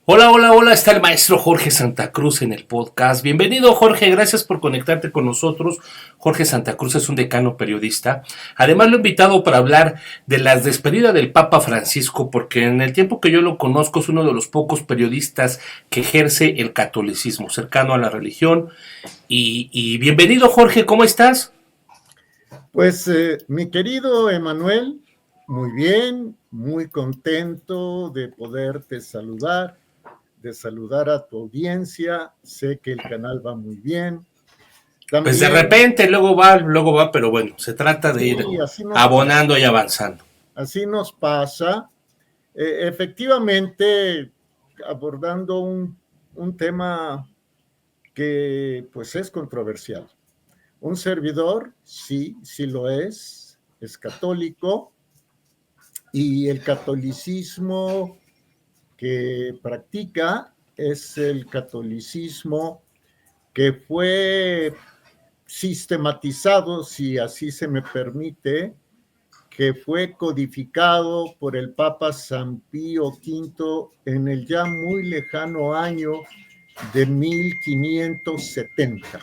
Hola, hola, hola, está el maestro Jorge Santa Cruz en el podcast. Bienvenido, Jorge, gracias por conectarte con nosotros. Jorge Santa Cruz es un decano periodista. Además lo he invitado para hablar de las despedidas del Papa Francisco, porque en el tiempo que yo lo conozco es uno de los pocos periodistas que ejerce el catolicismo, cercano a la religión. Y bienvenido, Jorge, ¿cómo estás? Pues mi querido Emanuel, muy bien, muy contento de poderte saludar, de saludar a tu audiencia. Sé que el canal va muy bien. Pues de También, repente luego va, pero bueno, se trata de ir sí, así nos pasa. abonando y avanzando. Así nos pasa. Efectivamente, abordando un tema que pues es controversial. Un servidor, sí, sí lo es católico. Y el catolicismo que practica es el catolicismo que fue sistematizado, si así se me permite, que fue codificado por el Papa San Pío V en el ya muy lejano año de 1570.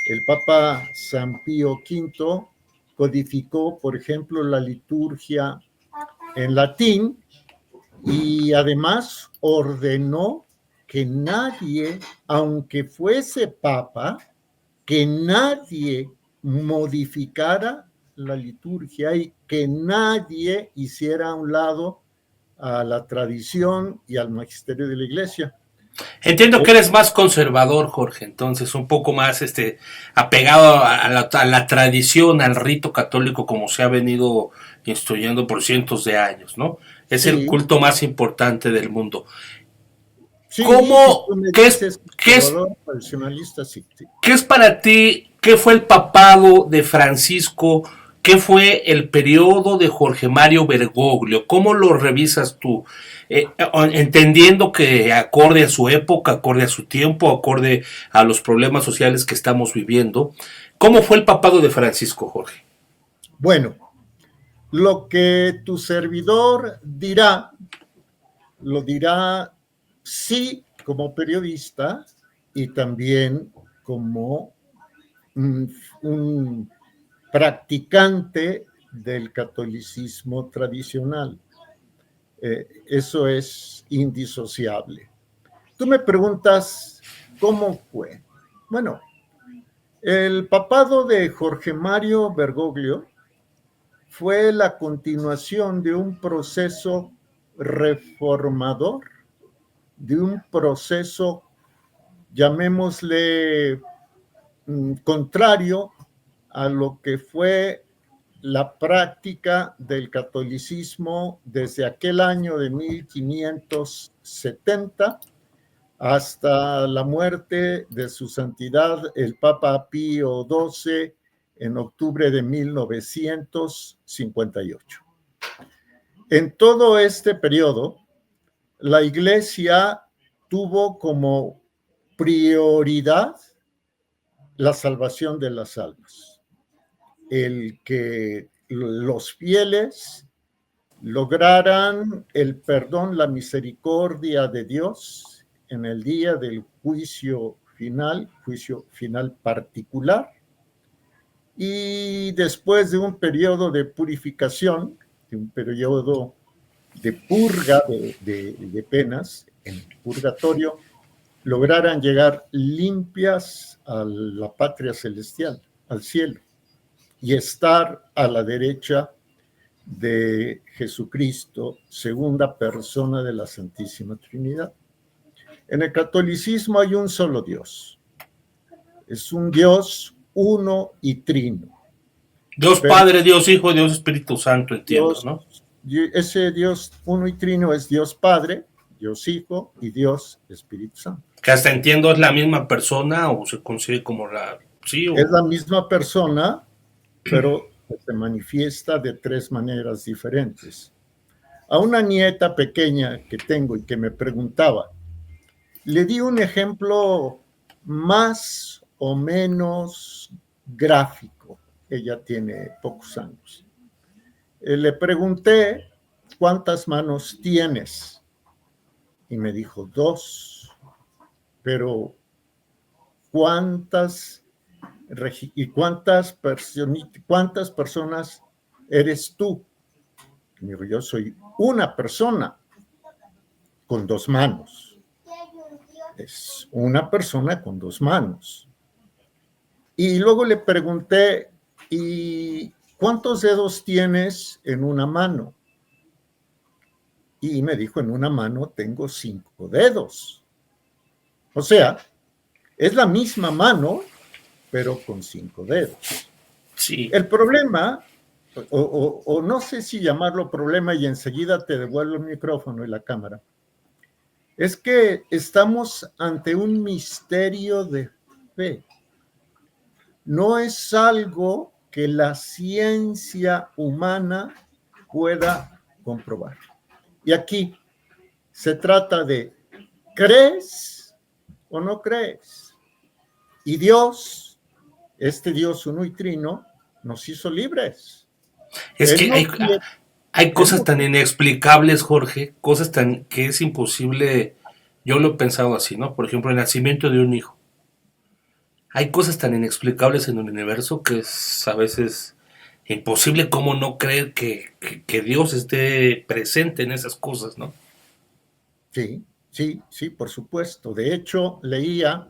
El Papa San Pío V codificó, por ejemplo, la liturgia en latín y además ordenó que nadie, aunque fuese papa, que nadie modificara la liturgia y que nadie hiciera a un lado a la tradición y al magisterio de la iglesia. Entiendo que eres más conservador, Jorge, entonces un poco más apegado a la tradición, al rito católico como se ha venido instruyendo por cientos de años, ¿no? Es el Sí, culto más importante del mundo. sí, si ¿Cómo, tú me dices conservador, tradicionalista, sí, sí. qué es para ti, qué fue el papado de Francisco, qué fue el periodo de Jorge Mario Bergoglio? ¿Cómo lo revisas tú? Entendiendo que acorde a su época, acorde a su tiempo, acorde a los problemas sociales que estamos viviendo, ¿cómo fue el papado de Francisco, Jorge? Bueno, lo que tu servidor dirá, lo dirá sí como periodista y también como un practicante del catolicismo tradicional. Eso es indisociable. Tú me preguntas, ¿cómo fue? Bueno, el papado de Jorge Mario Bergoglio fue la continuación de un proceso reformador, de un proceso, llamémosle, contrario a lo que fue la práctica del catolicismo desde aquel año de 1570 hasta la muerte de su santidad el Papa Pío XII en octubre de 1958. En todo este periodo, la Iglesia tuvo como prioridad la salvación de las almas, el que los fieles lograran el perdón, la misericordia de Dios en el día del juicio final particular, y después de un periodo de purificación, de un periodo de purga de penas en purgatorio, lograran llegar limpias a la patria celestial, al cielo, y estar a la derecha de Jesucristo, segunda persona de la Santísima Trinidad. En el catolicismo hay un solo Dios. Es un Dios uno y trino. Dios Pero Padre, Dios Hijo, Dios Espíritu Santo, entiendo, Dios, ¿no? ese Dios uno y trino es Dios Padre, Dios Hijo y Dios Espíritu Santo. Que hasta entiendo es la misma persona o se consigue como la... Sí, Es o... la misma persona, pero se manifiesta de tres maneras diferentes. A una nieta pequeña que tengo y que me preguntaba, le di un ejemplo más o menos gráfico. Ella tiene pocos años. Le pregunté, ¿cuántas manos tienes? Y me dijo, 2. Pero ¿cuántas personas eres tú? Y me dijo, yo soy una persona con 2 manos. Es una persona con 2 manos. Y luego le pregunté, ¿y cuántos dedos tienes en una mano? Y me dijo, en una mano tengo 5 dedos. O sea, es la misma mano, pero con 5 dedos. Sí. El problema, o no sé si llamarlo problema, y enseguida te devuelvo el micrófono y la cámara, es que estamos ante un misterio de fe. No es algo que la ciencia humana pueda comprobar. Y aquí se trata de, ¿crees o no crees? Y Dios, este Dios uno y trino, nos hizo libres. Es Él que no quiere, hay él cosas no tan quiere. inexplicables, Jorge, cosas tan que es imposible. Yo lo he pensado así, ¿no? Por ejemplo, el nacimiento de un hijo. Hay cosas tan inexplicables en el universo que es a veces imposible cómo no creer que Dios esté presente en esas cosas, ¿no? Sí, sí, sí, por supuesto. De hecho, leía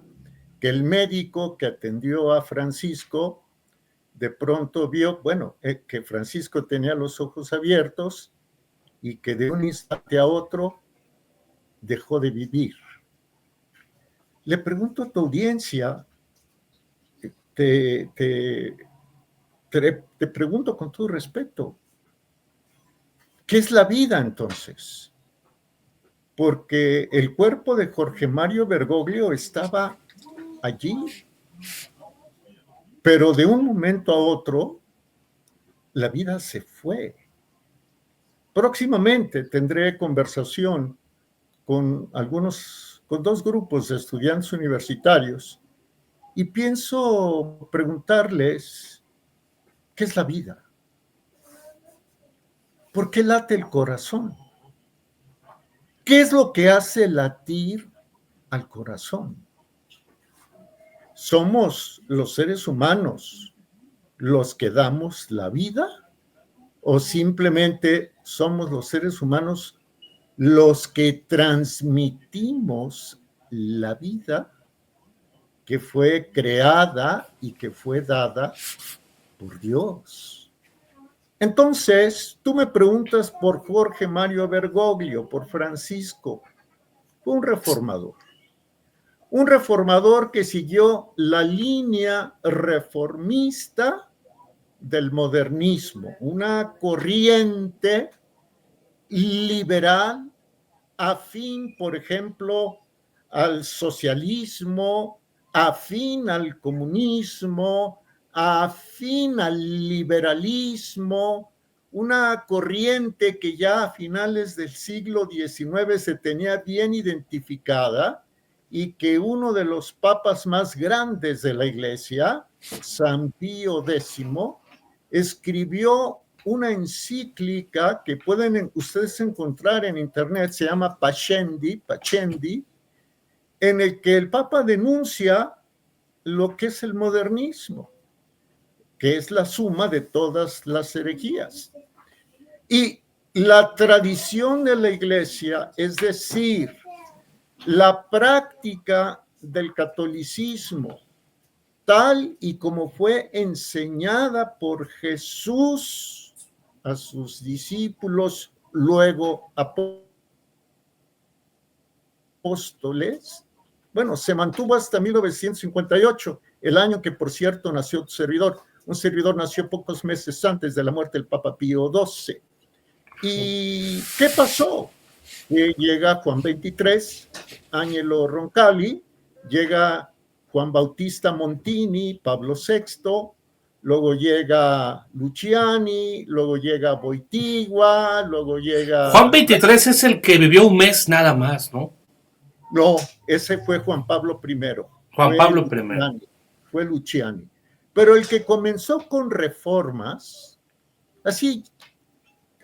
que el médico que atendió a Francisco de pronto vio, bueno, que Francisco tenía los ojos abiertos y que de un instante a otro dejó de vivir. Le pregunto a tu audiencia, te, te, te pregunto con todo respeto, ¿qué es la vida entonces? Porque el cuerpo de Jorge Mario Bergoglio estaba allí, pero de un momento a otro la vida se fue. Próximamente tendré conversación con 2 grupos de estudiantes universitarios y pienso preguntarles, ¿qué es la vida? ¿Por qué late el corazón? ¿Qué es lo que hace latir al corazón? ¿Somos los seres humanos los que damos la vida o simplemente somos los seres humanos los que transmitimos la vida que fue creada y que fue dada por Dios? Entonces, tú me preguntas por Jorge Mario Bergoglio, por Francisco, un reformador que siguió la línea reformista del modernismo, una corriente liberal afín, por ejemplo, al socialismo, afín al comunismo, afín al liberalismo, una corriente que ya a finales del siglo XIX se tenía bien identificada y que uno de los papas más grandes de la Iglesia, San Pío X, escribió una encíclica que pueden ustedes encontrar en internet, se llama Pascendi, en el que el Papa denuncia lo que es el modernismo, que es la suma de todas las herejías. Y la tradición de la Iglesia, es decir, la práctica del catolicismo, tal y como fue enseñada por Jesús a sus discípulos, luego apóstoles, bueno, se mantuvo hasta 1958, el año que, por cierto, nació tu servidor. Un servidor nació pocos meses antes de la muerte del Papa Pío XII. ¿Y qué pasó? Llega Juan XXIII, Agnello Roncalli, llega Juan Bautista Montini, Pablo VI, luego llega Luciani, luego llega Boitigua, luego Juan llega... 23 es el que vivió un mes nada más, ¿no? No, ese fue Juan Pablo I, Juan Pablo I. fue Luciani. Pero el que comenzó con reformas, así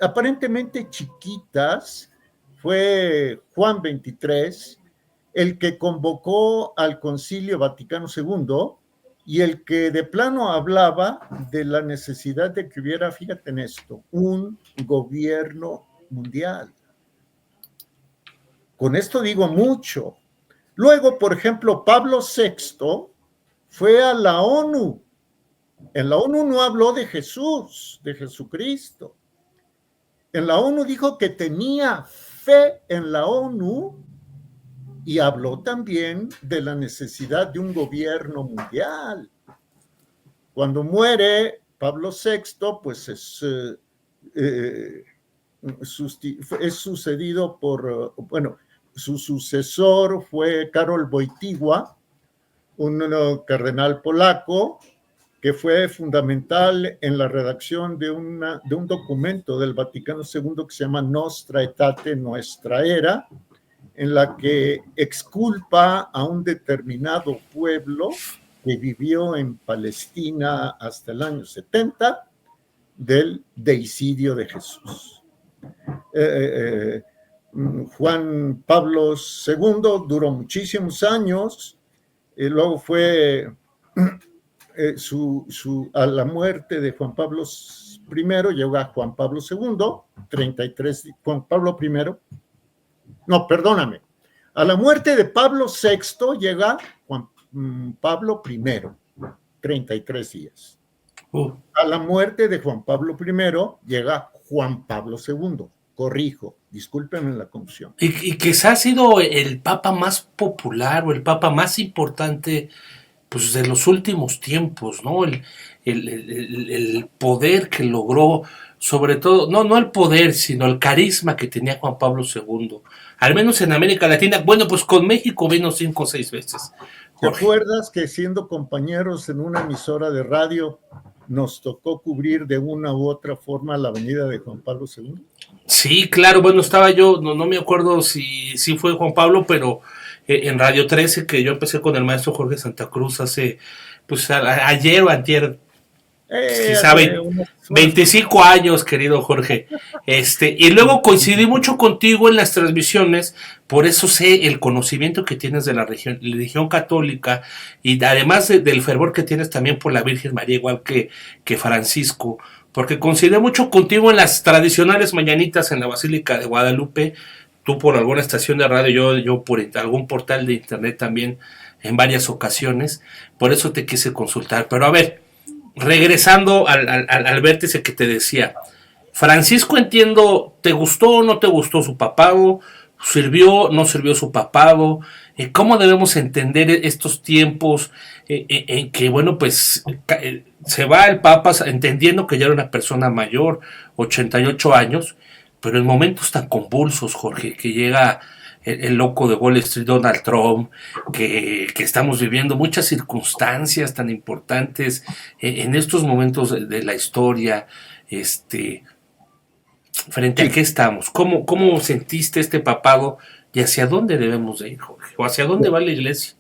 aparentemente chiquitas, fue Juan XXIII el que convocó al Concilio Vaticano II y el que de plano hablaba de la necesidad de que hubiera, fíjate en esto, un gobierno mundial. Con esto digo mucho. Luego, por ejemplo, Pablo VI fue a la ONU. En la ONU no habló de Jesús, de Jesucristo. En la ONU dijo que tenía fe en la ONU y habló también de la necesidad de un gobierno mundial. Cuando muere Pablo VI, pues es sucedido por, bueno, su sucesor fue Karol Wojtyła, un cardenal polaco que fue fundamental en la redacción de un documento del Vaticano II que se llama Nostra Aetate, Nuestra Era, en la que exculpa a un determinado pueblo que vivió en Palestina hasta el año 70 del deicidio de Jesús. Juan Pablo II duró muchísimos años, luego fue a la muerte de Juan Pablo I, llegó a Juan Pablo II, 33, Juan Pablo I, no, perdóname, a la muerte de Pablo VI llega Juan Pablo I, 33 días. A la muerte de Juan Pablo I llega Juan Pablo II. Corrijo, discúlpenme la confusión. Y quizás ha sido el papa más popular o el papa más importante, pues, de los últimos tiempos, ¿no? El poder que logró, sobre todo, no el poder, sino el carisma que tenía Juan Pablo II, al menos en América Latina. Bueno, pues con México vino 5 o 6 veces. Jorge. ¿Te acuerdas que siendo compañeros en una emisora de radio nos tocó cubrir de una u otra forma la venida de Juan Pablo II? Sí, claro, bueno, estaba yo, no me acuerdo si fue Juan Pablo, pero en Radio 13, que yo empecé con el maestro Jorge Santa Cruz hace, pues ayer o antier, quizá 25 años, querido Jorge. Y luego coincidí mucho contigo en las transmisiones, por eso sé el conocimiento que tienes de la religión católica y además del fervor que tienes también por la Virgen María, igual que Francisco, porque coincidí mucho contigo en las tradicionales mañanitas en la Basílica de Guadalupe, tú por alguna estación de radio, yo por algún portal de internet también en varias ocasiones, por eso te quise consultar. Pero a ver, regresando al vértice que te decía, Francisco, entiendo, ¿te gustó o no te gustó su papado? ¿Sirvió, no sirvió su papado? ¿Cómo debemos entender estos tiempos en que, bueno, pues se va el Papa entendiendo que ya era una persona mayor, 88 años, pero en momentos tan convulsos, Jorge, que llega el loco de Wall Street, Donald Trump, que estamos viviendo muchas circunstancias tan importantes en estos momentos de la historia, frente a qué estamos, cómo sentiste este papado y hacia dónde debemos de ir, Jorge, o hacia dónde va la iglesia.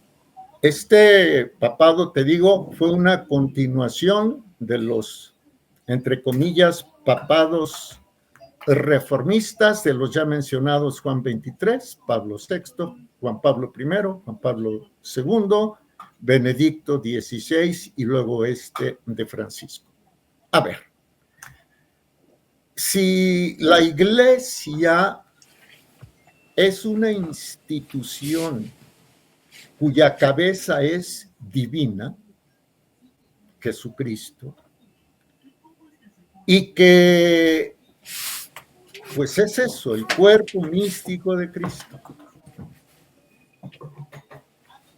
Este papado, te digo, fue una continuación de los, entre comillas, papados reformistas de los ya mencionados Juan XXIII, Pablo VI, Juan Pablo I, Juan Pablo II, Benedicto XVI y luego de Francisco. A ver, si la iglesia es una institución cuya cabeza es divina, Jesucristo, y que pues es eso, el cuerpo místico de Cristo.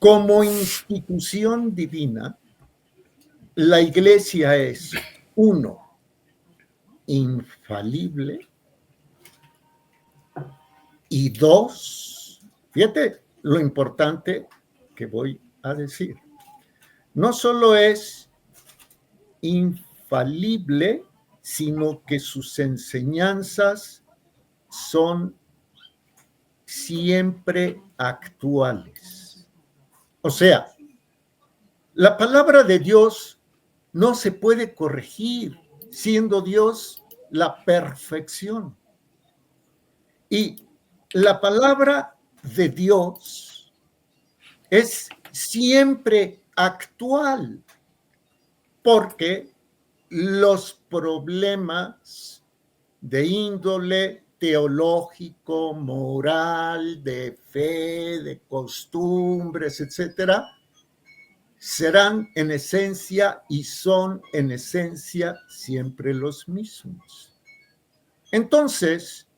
Como institución divina, la iglesia es, 1, infalible, y 2, fíjate lo importante que voy a decir, no solo es infalible, sino que sus enseñanzas son siempre actuales. O sea, la palabra de Dios no se puede corregir, siendo Dios la perfección. Y La palabra de Dios es siempre actual, porque los problemas de índole teológico, moral, de fe, de costumbres, etcétera, serán en esencia y son en esencia siempre los mismos. Entonces,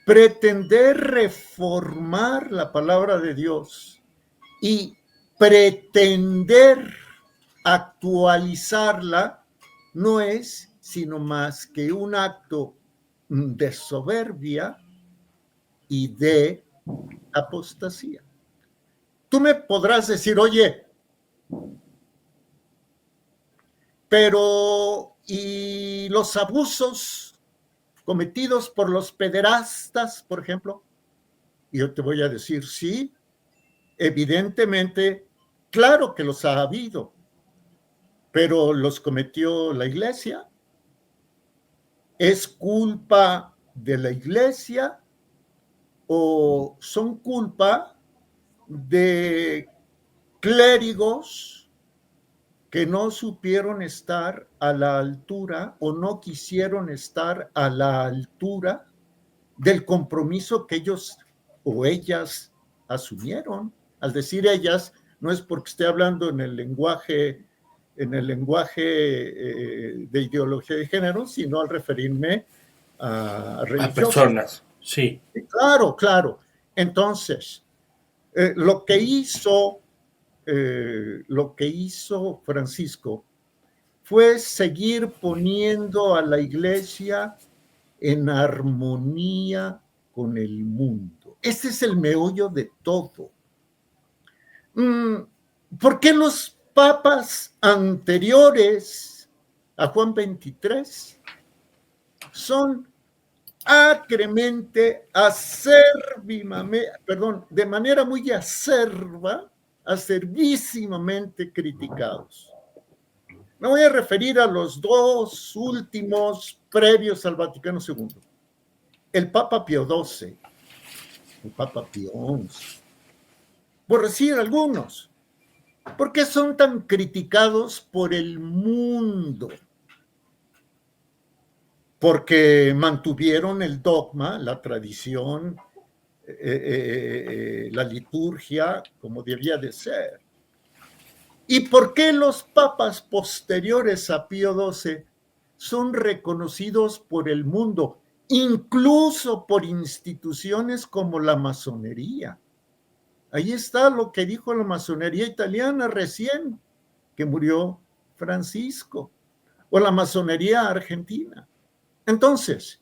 pretender reformar la palabra de Dios y pretender actualizarla no es sino más que un acto de soberbia y de apostasía. Tú me podrás decir, oye, pero ¿y los abusos cometidos por los pederastas, por ejemplo? Y yo te voy a decir, sí, evidentemente, claro que los ha habido, pero los cometió la iglesia. ¿Es culpa de la iglesia o son culpa de clérigos que no supieron estar a la altura o no quisieron estar a la altura del compromiso que ellos o ellas asumieron? Al decir ellas, no es porque esté hablando en el lenguaje de ideología de género, sino al referirme a A religiosos. personas, sí. Claro, claro. Entonces, lo que hizo Francisco fue seguir poniendo a la iglesia en armonía con el mundo. Ese es el meollo de todo. ¿Por qué los papas anteriores a Juan XXIII son acremente, de manera muy acervísimamente criticados? Me voy a referir a los dos últimos previos al Vaticano II. El Papa Pío XII, el Papa Pío XI, por decir algunos. ¿Por qué son tan criticados por el mundo? Porque mantuvieron el dogma, la tradición, la liturgia como debía de ser. ¿Y por qué los papas posteriores a Pío XII son reconocidos por el mundo, incluso por instituciones como la masonería? Ahí está lo que dijo la masonería italiana recién, que murió Francisco, o la masonería argentina. Entonces,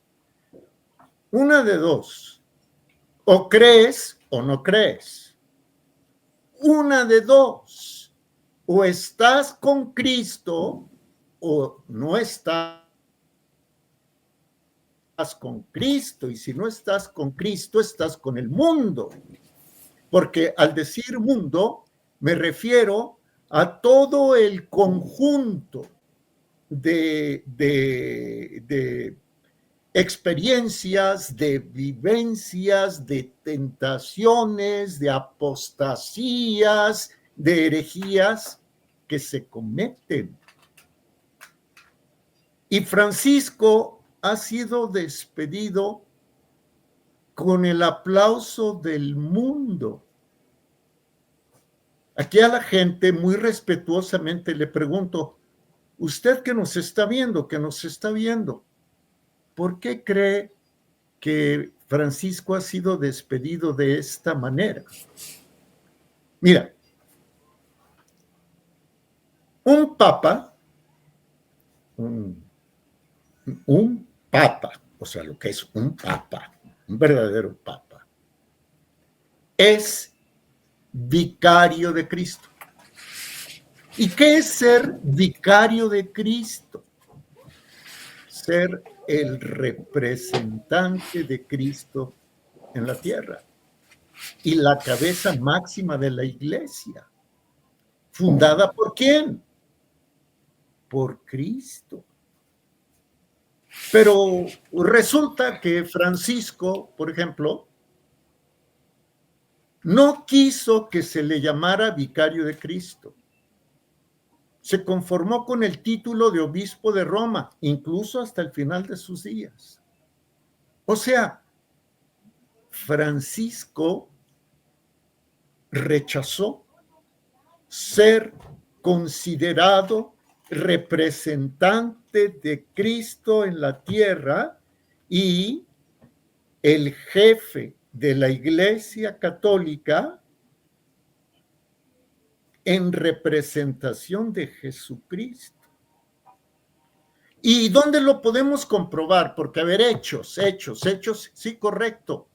una de dos, o crees o no crees. Una de dos, o estás con Cristo o no estás con Cristo, y si no estás con Cristo, estás con el mundo. Porque al decir mundo, me refiero a todo el conjunto de experiencias, de vivencias, de tentaciones, de apostasías, de herejías que se cometen. Y Francisco ha sido despedido con el aplauso del mundo. Aquí a la gente muy respetuosamente le pregunto, usted que nos está viendo, ¿por qué cree que Francisco ha sido despedido de esta manera? Mira, un papa, un papa, o sea, lo que es un papa, un verdadero papa, es vicario de Cristo. ¿Y qué es ser vicario de Cristo? Ser el representante de Cristo en la tierra y la cabeza máxima de la iglesia. ¿Fundada por quién? Por Cristo. Pero resulta que Francisco, por ejemplo, No quiso que se le llamara vicario de Cristo. Se conformó con el título de obispo de Roma, incluso hasta el final de sus días. O sea, Francisco rechazó ser considerado representante de Cristo en la tierra y el jefe de la Iglesia Católica en representación de Jesucristo. ¿Y dónde lo podemos comprobar? Porque, a ver, hechos, sí, correcto.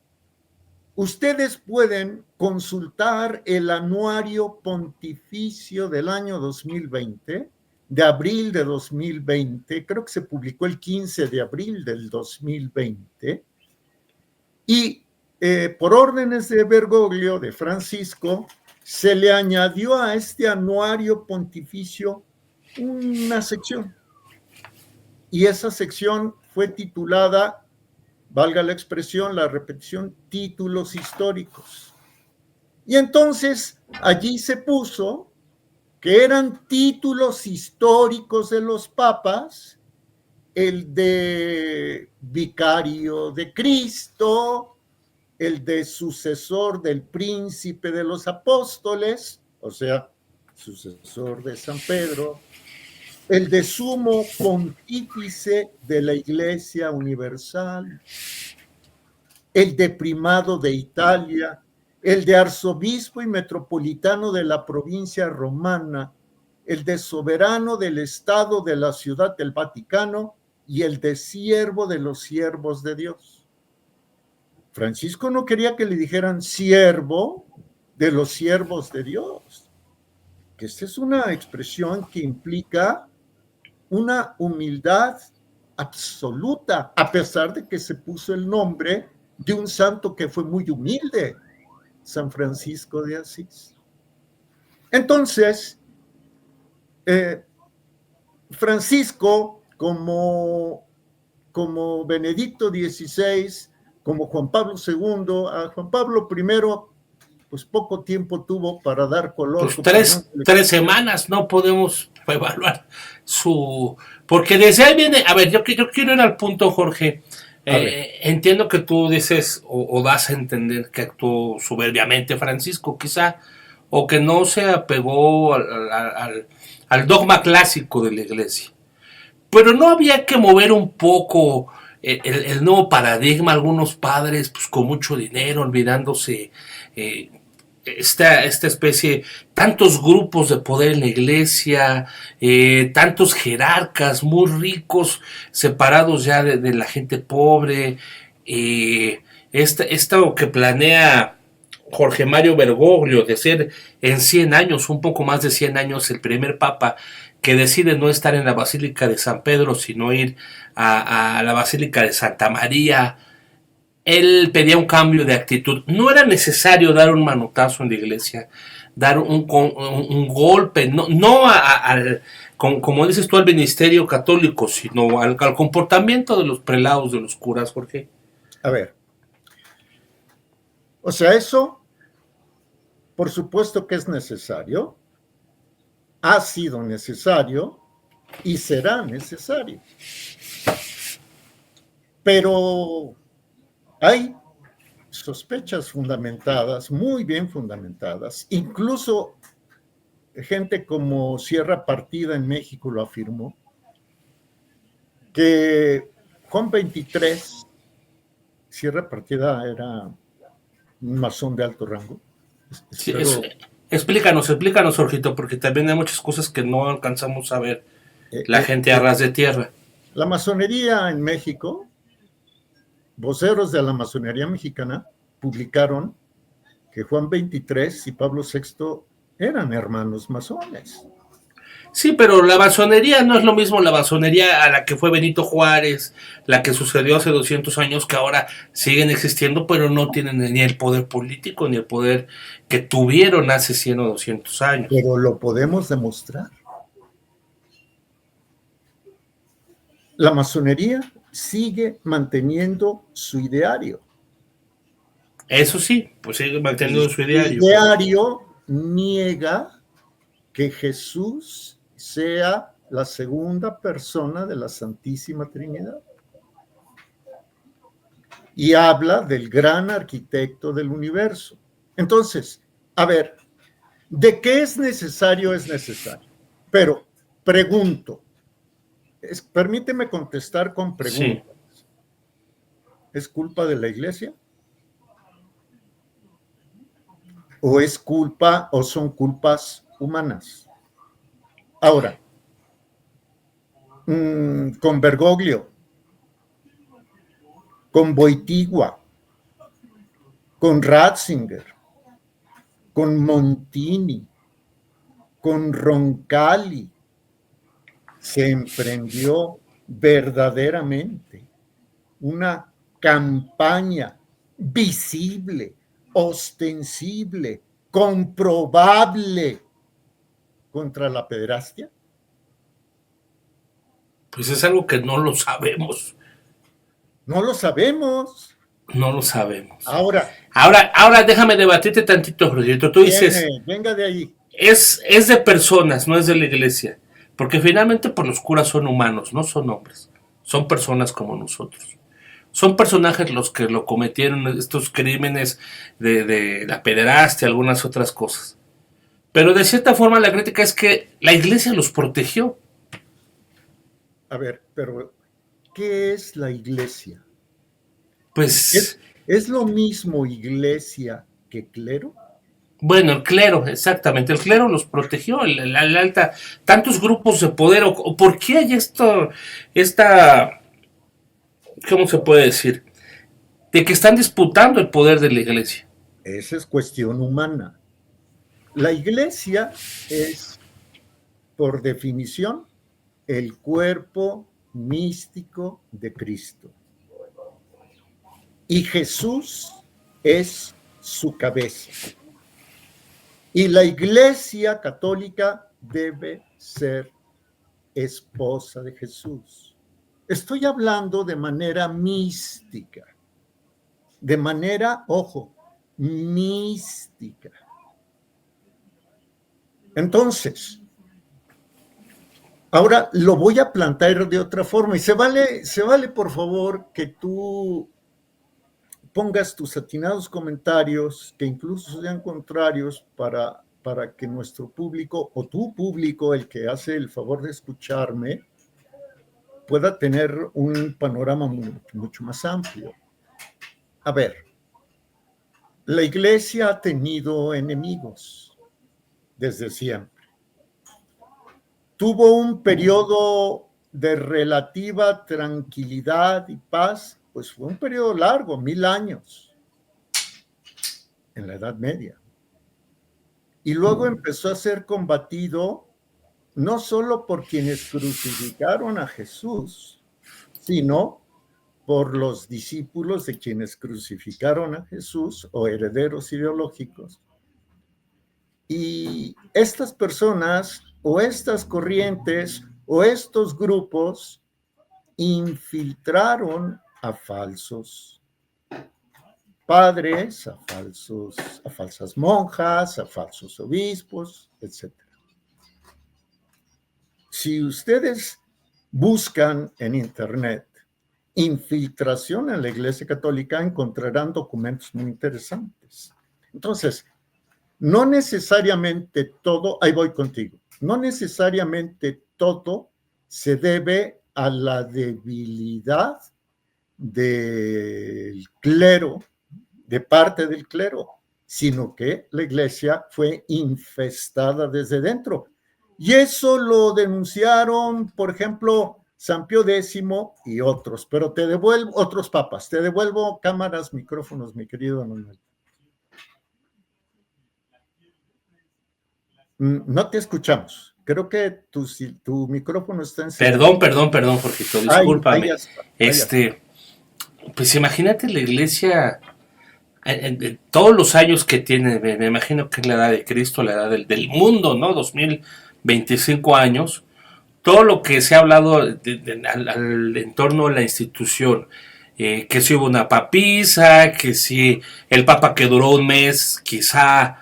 Ustedes pueden consultar el anuario pontificio del año 2020, de abril de 2020, creo que se publicó el 15 de abril del 2020, y por órdenes de Bergoglio, de Francisco, se le añadió a este anuario pontificio una sección. Y esa sección fue titulada, valga la expresión, la repetición, títulos históricos. Y entonces allí se puso que eran títulos históricos de los papas, el de vicario de Cristo, el de sucesor del príncipe de los apóstoles, o sea, sucesor de San Pedro, el de sumo pontífice de la Iglesia Universal, el de primado de Italia, el de arzobispo y metropolitano de la provincia romana, el de soberano del Estado de la Ciudad del Vaticano y el de siervo de los siervos de Dios. Francisco no quería que le dijeran siervo de los siervos de Dios, que esta es una expresión que implica una humildad absoluta, a pesar de que se puso el nombre de un santo que fue muy humilde, San Francisco de Asís. Entonces, Francisco, como Benedicto XVI, como Juan Pablo II, a Juan Pablo I, pues poco tiempo tuvo para dar color. Pues tres semanas no podemos evaluar su... Porque desde ahí viene... A ver, yo quiero ir al punto, Jorge. Entiendo que tú dices o das a entender que actuó soberbiamente Francisco, quizá, o que no se apegó al dogma clásico de la Iglesia. Pero no había que mover un poco el nuevo paradigma. Algunos padres, pues con mucho dinero, olvidándose esta especie, tantos grupos de poder en la iglesia, tantos jerarcas muy ricos, separados ya de la gente pobre. Esto que planea Jorge Mario Bergoglio de ser en 100 años, un poco más de 100 años, el primer papa que decide no estar en la Basílica de San Pedro, sino ir a la Basílica de Santa María. Él pedía un cambio de actitud. No era necesario dar un manotazo en la iglesia, dar un golpe, no al, como dices tú, al ministerio católico, sino al comportamiento de los prelados, de los curas, Jorge. A ver, o sea, eso, por supuesto que es necesario, ha sido necesario y será necesario. Pero hay sospechas fundamentadas, muy bien fundamentadas, incluso gente como Sierra Partida en México lo afirmó, que Juan 23, Sierra Partida era un masón de alto rango. Sí, explícanos, Jorgito, porque también hay muchas cosas que no alcanzamos a ver la gente a ras de tierra. La masonería en México, voceros de la masonería mexicana publicaron que Juan 23 y Pablo VI eran hermanos masones. Sí, pero la masonería no es lo mismo la masonería a la que fue Benito Juárez, la que sucedió hace 200 años, que ahora siguen existiendo, pero no tienen ni el poder político ni el poder que tuvieron hace 100 o 200 años. Pero lo podemos demostrar. La masonería sigue manteniendo su ideario. Eso sí, pues sigue manteniendo su El ideario. diario niega que Jesús sea la segunda persona de la Santísima Trinidad. Y habla del gran arquitecto del universo. Entonces, a ver, ¿de qué es necesario? Es necesario. Pero pregunto, permíteme contestar con Sí. preguntas. ¿Es culpa de la iglesia? ¿O es culpa o son culpas humanas? Ahora, con Bergoglio, con Boitigua, con Ratzinger, con Montini, con Roncalli, se emprendió verdaderamente una campaña visible, ostensible, comprobable contra la pederastia? Pues es algo que no lo sabemos. No lo sabemos. No lo sabemos. Ahora, Ahora déjame debatirte tantito, Rodrigo. Tú dices, venga de ahí. es de personas, no es de la iglesia. Porque finalmente, pues los curas son humanos, no son hombres. Son personas como nosotros. Son personajes los que lo cometieron estos crímenes de la pederastia, algunas otras cosas. Pero de cierta forma la crítica es que la iglesia los protegió. A ver, pero ¿qué es la iglesia? Pues, ¿Es lo mismo iglesia que clero? bueno, el clero, exactamente, el clero los protegió, el alta, tantos grupos de poder, o ¿por qué hay esta, ¿cómo se puede decir? De que están disputando el poder de la iglesia. Esa es cuestión humana. La iglesia es, por definición, el cuerpo místico de Cristo. Y Jesús es su cabeza. Y la iglesia católica debe ser esposa de Jesús. Estoy hablando de manera mística, de manera, ojo, mística. Entonces, ahora lo voy a plantear de otra forma y se vale por favor que tú pongas tus atinados comentarios, que incluso sean contrarios para que nuestro público o tu público, el que hace el favor de escucharme, pueda tener un panorama mucho más amplio. A ver, la iglesia ha tenido enemigos desde siempre. Tuvo un periodo de relativa tranquilidad y paz, pues fue un periodo largo, 1000 años, en la Edad Media. Y luego empezó a ser combatido no solo por quienes crucificaron a Jesús, sino por los discípulos de quienes crucificaron a Jesús o herederos ideológicos. Y estas personas o estas corrientes o estos grupos infiltraron a falsos padres, a falsas monjas, a falsos obispos, etc. Si ustedes buscan en internet infiltración en la Iglesia Católica, encontrarán documentos muy interesantes. Entonces, no necesariamente todo, ahí voy contigo, no necesariamente todo se debe a la debilidad del clero, de parte del clero, sino que la iglesia fue infestada desde dentro. Y eso lo denunciaron, por ejemplo, San Pío X y otros, pero te devuelvo, otros papas, te devuelvo cámaras, micrófonos, mi querido Manuel. No te escuchamos. Creo que tu micrófono está en silencio. Perdón, Jorgito, discúlpame. Ahí está. Pues imagínate la iglesia, en todos los años que tiene, me imagino que es la edad de Cristo, la edad del mundo, ¿no? 2025 años, todo lo que se ha hablado al entorno de la institución, que si hubo una papisa, que si el papa que duró un mes, quizá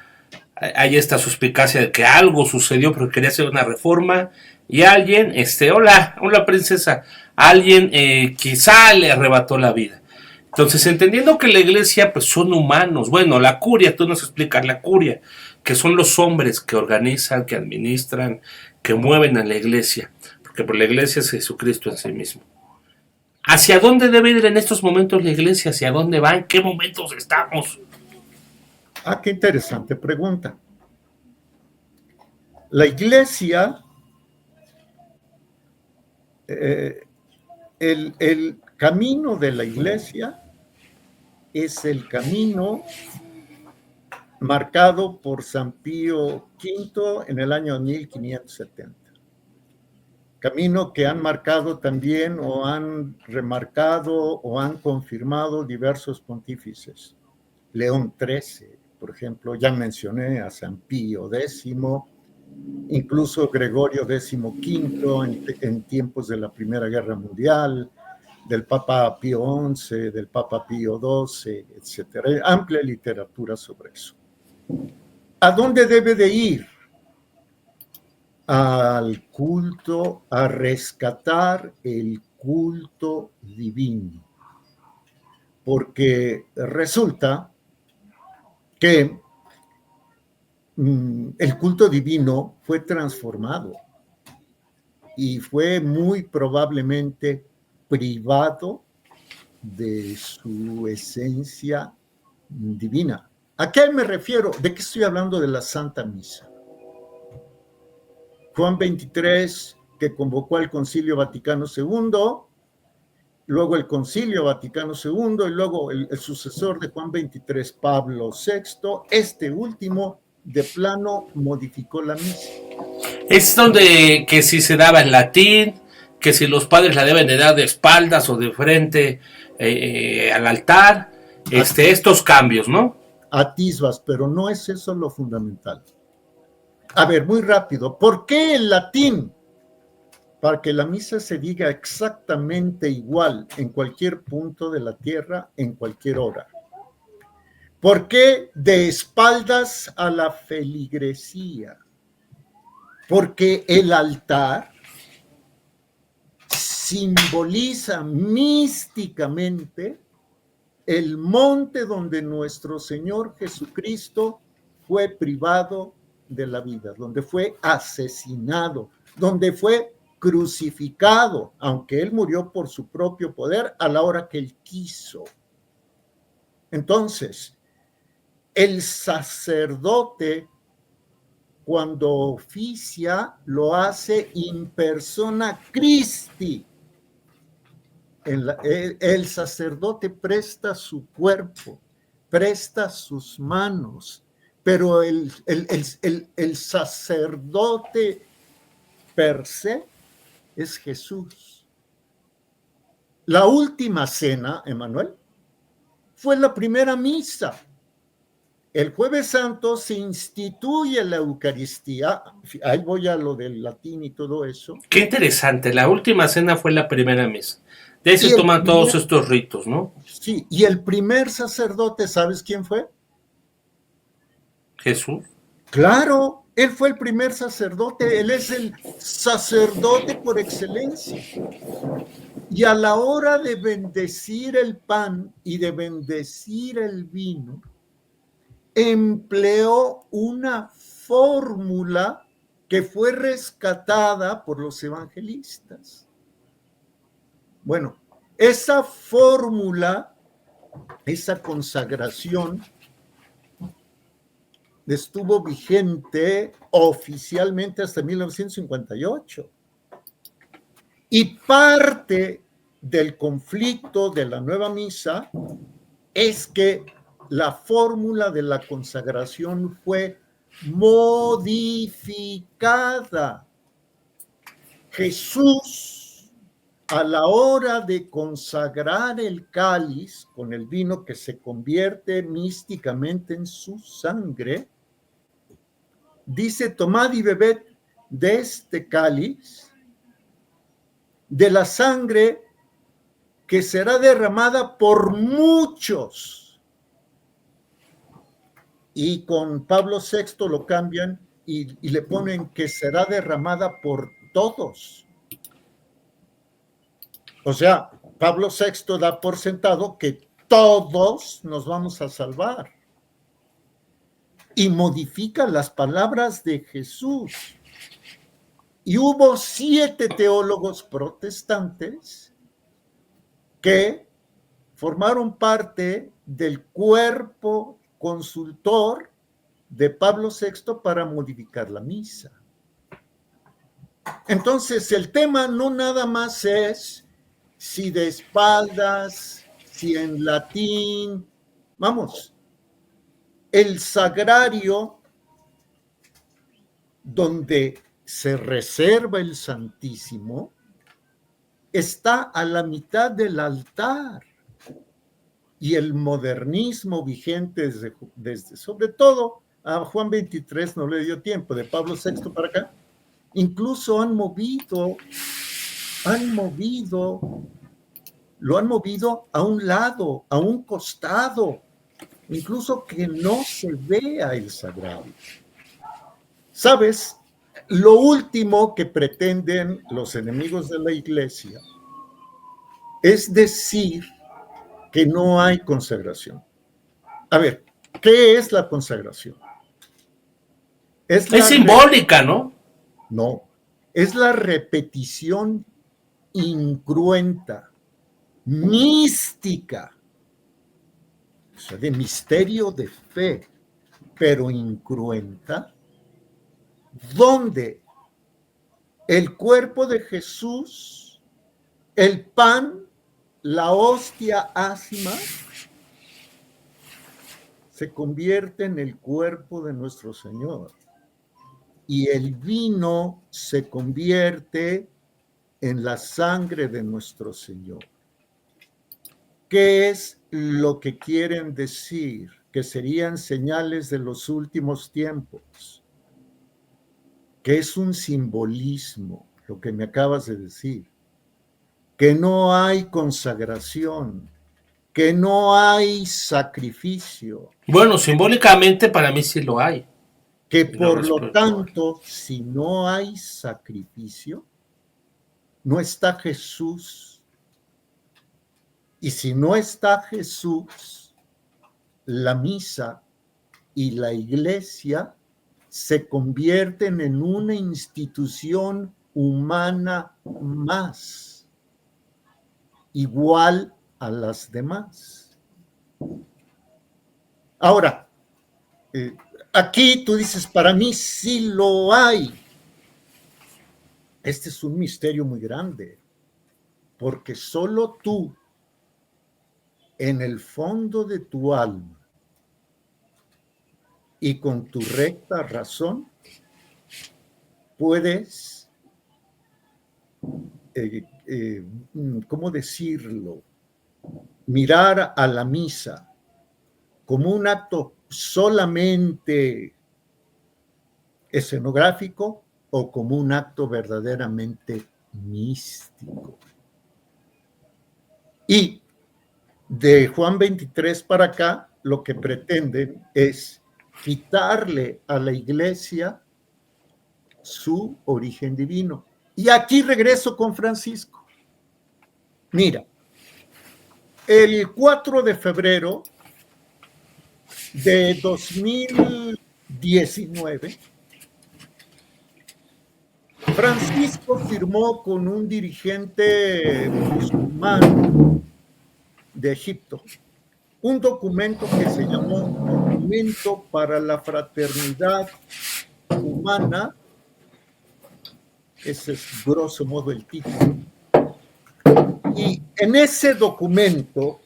hay esta suspicacia de que algo sucedió porque quería hacer una reforma y alguien, hola princesa, alguien quizá le arrebató la vida. Entonces, entendiendo que la iglesia pues son humanos, bueno, la curia, tú nos explicas la curia, que son los hombres que organizan, que administran, que mueven a la iglesia, porque por la iglesia es Jesucristo en sí mismo. ¿Hacia dónde debe ir en estos momentos la iglesia? ¿Hacia dónde va? ¿En qué momentos estamos? Qué interesante pregunta. La iglesia, el camino de la iglesia es el camino marcado por San Pío V en el año 1570. Camino que han marcado también o han remarcado o han confirmado diversos pontífices. León XIII, por ejemplo, ya mencioné a San Pío X, incluso Gregorio XV en tiempos de la Primera Guerra Mundial, del Papa Pío XI, del Papa Pío XII, etcétera. Hay amplia literatura sobre eso. ¿A dónde debe de ir? Al culto, a rescatar el culto divino. Porque resulta que el culto divino fue transformado y fue muy probablemente privado de su esencia divina. ¿A qué me refiero? ¿De qué estoy hablando? De la Santa Misa. Juan XXIII, que convocó al Concilio Vaticano II, luego el Concilio Vaticano II y luego el sucesor de Juan XXIII, Pablo VI, este último de plano modificó la misa. Es donde que si se daba en latín, que si los padres la deben de dar de espaldas o de frente al altar, estos cambios, ¿no? Atisbas, pero no es eso lo fundamental. A ver, muy rápido, ¿por qué el latín? Para que la misa se diga exactamente igual en cualquier punto de la tierra, en cualquier hora. ¿Por qué de espaldas a la feligresía? Porque el altar simboliza místicamente el monte donde nuestro Señor Jesucristo fue privado de la vida, donde fue asesinado, donde fue crucificado, aunque Él murió por su propio poder a la hora que Él quiso. Entonces, el sacerdote, cuando oficia, lo hace in persona Christi. El sacerdote presta su cuerpo, presta sus manos, pero el sacerdote per se es Jesús. La última cena, Emanuel, fue la primera misa. El Jueves Santo se instituye la Eucaristía, ahí voy a lo del latín y todo eso. Qué interesante, la última cena fue la primera misa. De ahí se toman todos estos ritos, ¿no? Sí, y el primer sacerdote, ¿sabes quién fue? Jesús. Claro, él fue el primer sacerdote, él es el sacerdote por excelencia. Y a la hora de bendecir el pan y de bendecir el vino, empleó una fórmula que fue rescatada por los evangelistas. Bueno, esa fórmula, esa consagración, estuvo vigente oficialmente hasta 1958. Y parte del conflicto de la nueva misa es que la fórmula de la consagración fue modificada. Jesús, a la hora de consagrar el cáliz con el vino que se convierte místicamente en su sangre, dice: tomad y bebed de este cáliz, de la sangre que será derramada por muchos. Y con Pablo VI lo cambian y le ponen que será derramada por todos. O sea, Pablo VI da por sentado que todos nos vamos a salvar. Y modifica las palabras de Jesús. Y hubo 7 teólogos protestantes que formaron parte del cuerpo consultor de Pablo VI para modificar la misa. Entonces, el tema no nada más es si de espaldas, si en latín, vamos, el sagrario donde se reserva el Santísimo está a la mitad del altar. Y el modernismo vigente desde sobre todo a Juan XXIII no le dio tiempo, de Pablo VI para acá, incluso lo han movido a un lado, a un costado, incluso que no se vea el sagrario. ¿Sabes? Lo último que pretenden los enemigos de la Iglesia es decir que no hay consagración. A ver, ¿qué es la consagración? Es simbólica, ¿no? No, es la repetición incruenta, mística, o sea, de misterio de fe, pero incruenta, donde el cuerpo de Jesús, el pan, la hostia ácima, se convierte en el cuerpo de nuestro Señor. Y el vino se convierte en la sangre de nuestro Señor. ¿Qué es lo que quieren decir? Que serían señales de los últimos tiempos. Que es un simbolismo, lo que me acabas de decir. Que no hay consagración, que no hay sacrificio. Bueno, simbólicamente para mí sí lo hay. Que por lo tanto, si no hay sacrificio, no está Jesús. Y si no está Jesús, la misa y la iglesia se convierten en una institución humana más, igual a las demás. Ahora, aquí tú dices, para mí sí lo hay. Este es un misterio muy grande, porque solo tú, en el fondo de tu alma y con tu recta razón, puedes, ¿cómo decirlo? Mirar a la misa como un acto solamente escenográfico o como un acto verdaderamente místico. Y de Juan 23 para acá, lo que pretenden es quitarle a la iglesia su origen divino. Y aquí regreso con Francisco. Mira, el 4 de febrero de 2019, Francisco firmó con un dirigente musulmán de Egipto un documento que se llamó Documento para la Fraternidad Humana. Ese es grosso modo el título. Y en ese documento,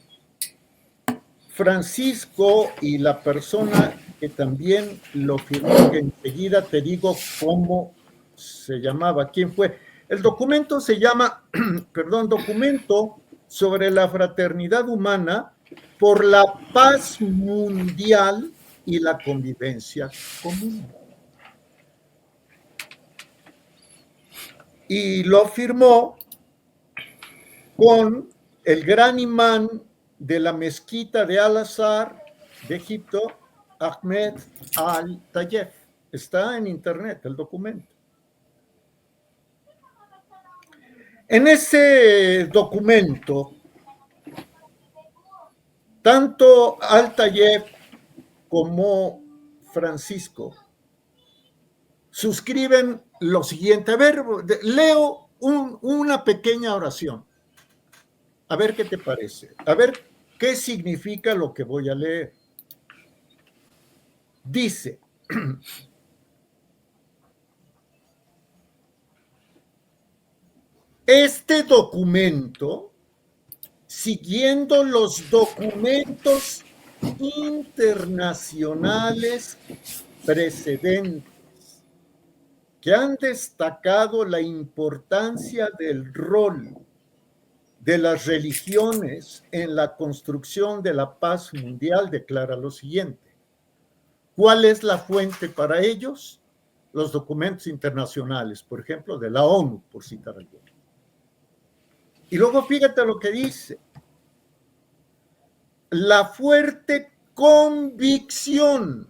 Francisco y la persona que también lo firmó, que enseguida te digo cómo se llamaba, quién fue. El documento se llama, Documento sobre la Fraternidad Humana por la Paz Mundial y la Convivencia Común. Y lo firmó con el gran imán de la mezquita de Al-Azhar de Egipto, Ahmed Al-Tayeb. Está en internet el documento. En ese documento, tanto Al-Tayeb como Francisco suscriben lo siguiente. A ver, leo una pequeña oración. A ver qué te parece. A ver qué significa lo que voy a leer. Dice: este documento, siguiendo los documentos internacionales precedentes que han destacado la importancia del rol de las religiones en la construcción de la paz mundial, declara lo siguiente. ¿Cuál es la fuente para ellos? Los documentos internacionales, por ejemplo, de la ONU, por citar alguno. Y luego fíjate lo que dice: la fuerte convicción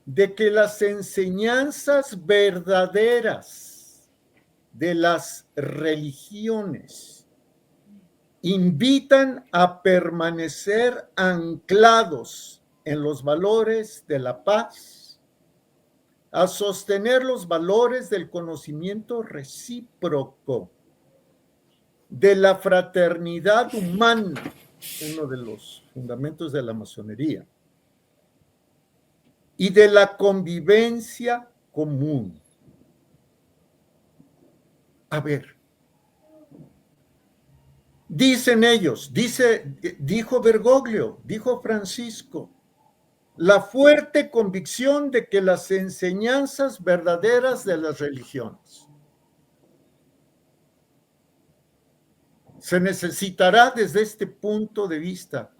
de que las enseñanzas verdaderas de las religiones invitan a permanecer anclados en los valores de la paz, a sostener los valores del conocimiento recíproco, de la fraternidad humana, uno de los fundamentos de la masonería, y de la convivencia común. A ver, dicen ellos, dijo Bergoglio, dijo Francisco, la fuerte convicción de que las enseñanzas verdaderas de las religiones. Se necesitará desde este punto de vista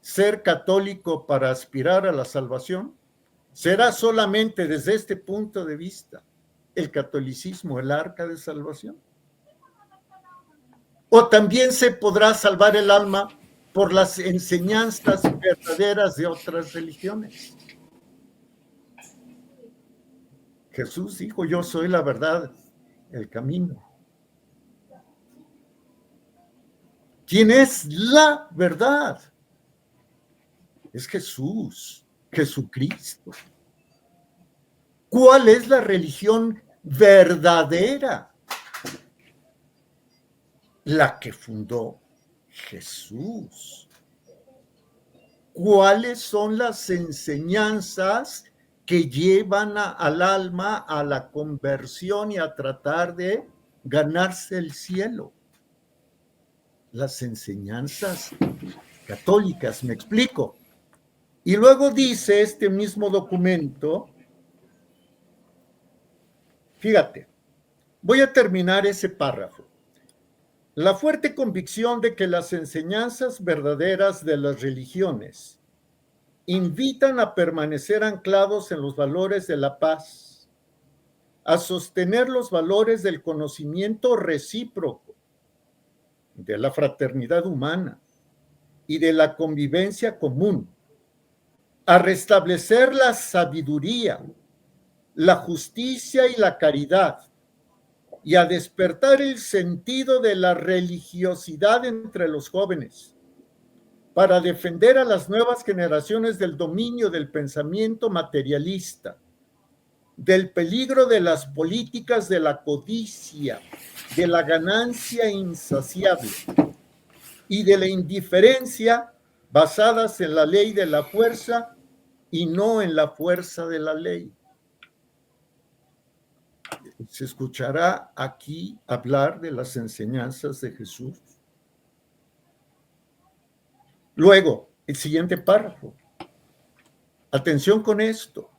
ser católico para aspirar a la salvación. ¿Será solamente desde este punto de vista el catolicismo el arca de salvación? ¿O también se podrá salvar el alma por las enseñanzas verdaderas de otras religiones? Jesús dijo: yo soy la verdad, el camino. ¿Quién es la verdad? Es Jesús, Jesucristo. ¿Cuál es la religión verdadera? La que fundó Jesús. ¿Cuáles son las enseñanzas que llevan al alma a la conversión y a tratar de ganarse el cielo? Las enseñanzas católicas, me explico. Y luego dice este mismo documento, fíjate, voy a terminar ese párrafo. La fuerte convicción de que las enseñanzas verdaderas de las religiones invitan a permanecer anclados en los valores de la paz, a sostener los valores del conocimiento recíproco, de la fraternidad humana y de la convivencia común, a restablecer la sabiduría, la justicia y la caridad, y a despertar el sentido de la religiosidad entre los jóvenes, para defender a las nuevas generaciones del dominio del pensamiento materialista, del peligro de las políticas de la codicia, de la ganancia insaciable y de la indiferencia basadas en la ley de la fuerza y no en la fuerza de la ley. Se escuchará aquí hablar de las enseñanzas de Jesús. Luego, el siguiente párrafo. Atención con esto.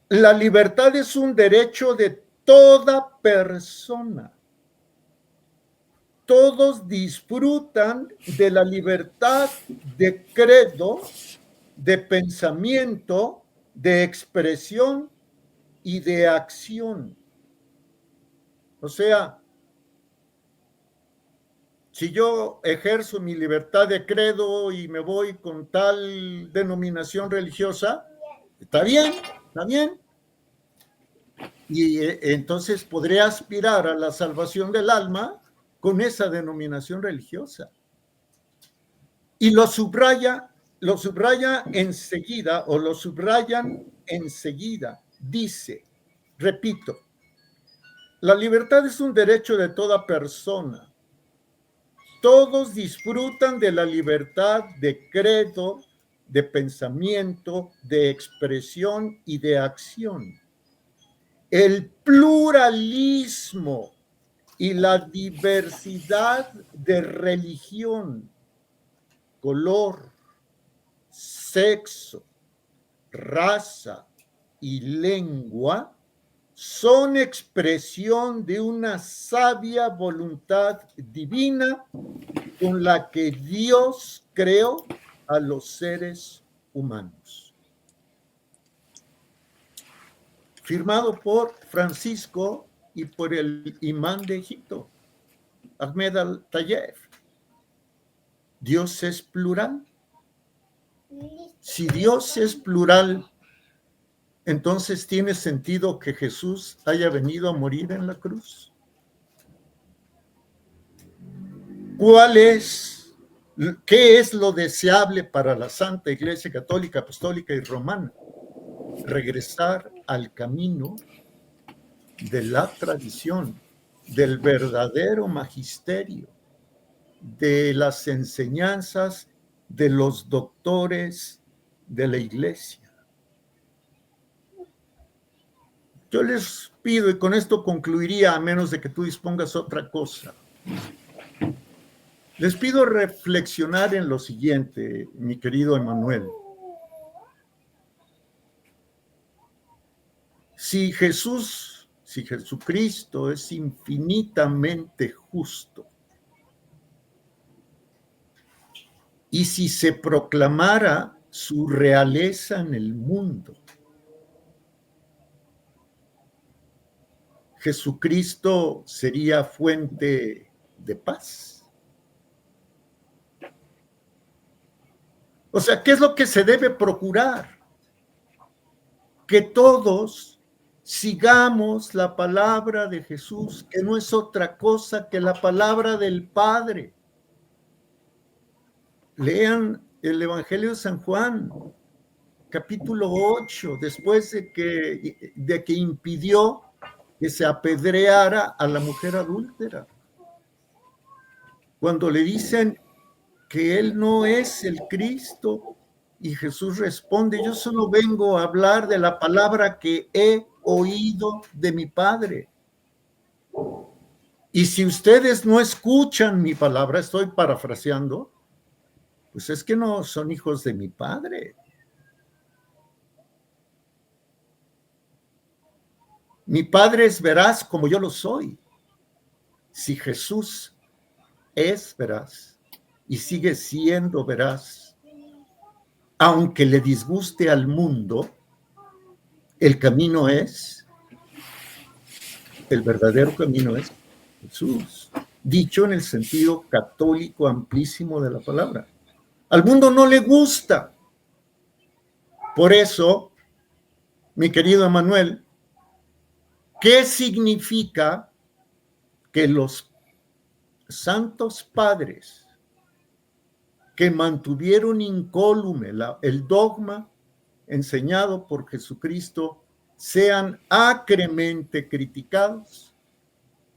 La libertad es un derecho de toda persona. Todos disfrutan de la libertad de credo, de pensamiento, de expresión y de acción. O sea, Si yo ejerzo mi libertad de credo y me voy con tal denominación religiosa, está bien, está bien. Y entonces podré aspirar a la salvación del alma con esa denominación religiosa. Y lo subraya enseguida, o lo subrayan enseguida. Dice, repito, la libertad es un derecho de toda persona. Todos disfrutan de la libertad de credo, de pensamiento, de expresión y de acción. El pluralismo y la diversidad de religión, color, sexo, raza y lengua son expresión de una sabia voluntad divina con la que Dios creó a los seres humanos. Firmado por Francisco y por el imán de Egipto, Ahmed al-Tayeb. Dios es plural. Si Dios es plural, entonces tiene sentido que Jesús haya venido a morir en la cruz. ¿Qué es lo deseable para la Santa Iglesia Católica, Apostólica y Romana? Regresar al camino de la tradición, del verdadero magisterio, de las enseñanzas de los doctores de la Iglesia. Yo les pido, y con esto concluiría, a menos de que tú dispongas otra cosa, les pido reflexionar en lo siguiente, mi querido Emanuel. Si Jesucristo es infinitamente justo, y si se proclamara su realeza en el mundo, Jesucristo sería fuente de paz. O sea, ¿qué es lo que se debe procurar? Que todos sigamos la palabra de Jesús, que no es otra cosa que la palabra del Padre. Lean el Evangelio de San Juan, capítulo 8, después de que impidió que se apedreara a la mujer adúltera. Cuando le dicen que él no es el Cristo, y Jesús responde, yo solo vengo a hablar de la palabra que he oído de mi Padre. Y si ustedes no escuchan mi palabra, estoy parafraseando, pues es que no son hijos de mi Padre. Mi Padre es veraz como yo lo soy. Si Jesús es veraz y sigue siendo veraz, aunque le disguste al mundo, el verdadero camino es Jesús, dicho en el sentido católico amplísimo de la palabra. Al mundo no le gusta. Por eso, mi querido Emanuel, ¿qué significa que los santos padres que mantuvieron incólume el dogma enseñado por Jesucristo sean acremente criticados?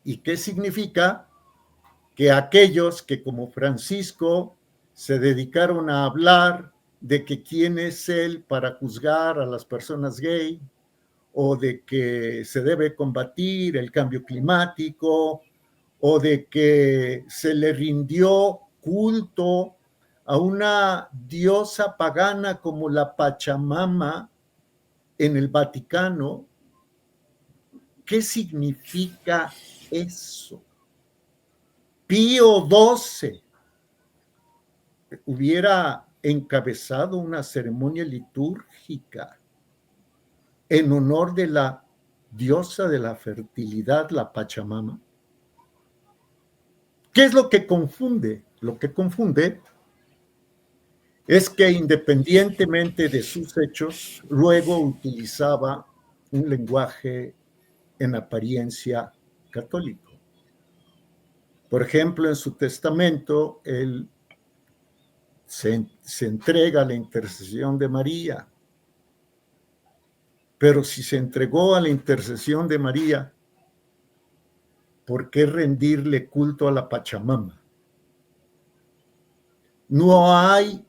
¿Y qué significa que aquellos que, como Francisco, se dedicaron a hablar de que quién es él para juzgar a las personas gay, o de que se debe combatir el cambio climático, o de que se le rindió culto a una diosa pagana como la Pachamama en el Vaticano? ¿Qué significa eso? Pío XII hubiera encabezado una ceremonia litúrgica en honor de la diosa de la fertilidad, la Pachamama. ¿Qué es lo que confunde? Lo que confunde es que independientemente de sus hechos, luego utilizaba un lenguaje en apariencia católico. Por ejemplo, en su testamento, él se entrega a la intercesión de María. Pero si se entregó a la intercesión de María, ¿por qué rendirle culto a la Pachamama? No hay,